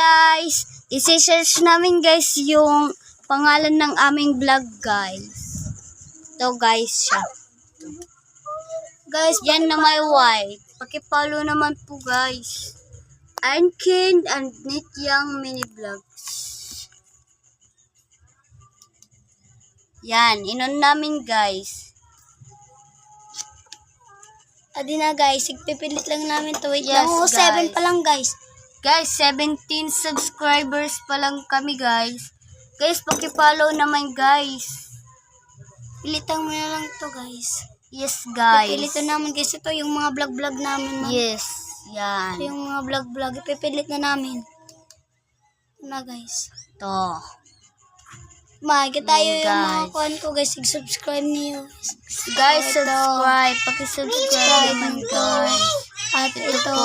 guys, isi-search namin guys yung pangalan ng aming vlog guys. Ito guys siya. Guys, dyan na may white. Pakipollow naman po guys. Ankin and Nityang Mini Vlogs. Yan, inon namin guys. Adi na guys, igpipilit lang namin to. Wait Yes, lang, guys. 7 pa lang guys. Guys, 17 subscribers pa lang kami guys. Guys, pakipollow naman guys. Pilitan mo na lang to guys. Yes guys. Pipilitan namin guys. Ito yung mga vlog-vlog namin. Man. Yes, yan. Ito yung mga vlog-vlog. Ipipilit na namin. Na guys. To. Makikita tayo Yan, yung mga guys. kuhan ko guys. Subscribe niyo. Guys, Ito. subscribe. Pakisubscribe naman guys. At ito.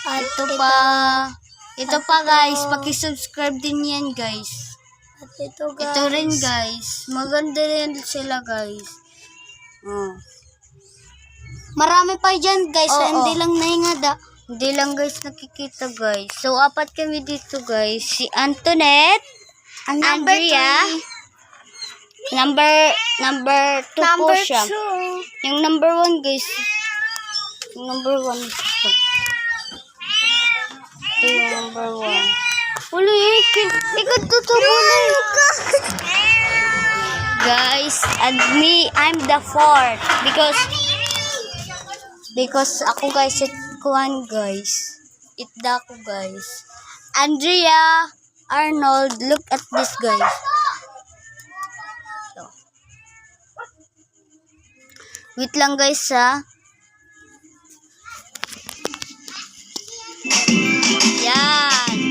At Ito pa. Ito pa guys, pakisubscribe din yan guys. At ito guys. Ito rin guys. Maganda rin sila guys. Oh. Marami pa dyan guys. Oo. Hindi lang nahingada. Hindi lang guys nakikita guys. So, apat kami dito guys. Si Antoinette, Ang number Andrea, number 2 po Number siya. 2. Yung number 1 guys. Yung number 1 ito. Ito yung number 1. Uli, ikot tutubo na yun. Guys, and me, I'm the 4th. Because ako guys, kuhan guys. Itda ko guys. Andrea, Arnold, look at this guys. So. Wait lang guys ha. Yan.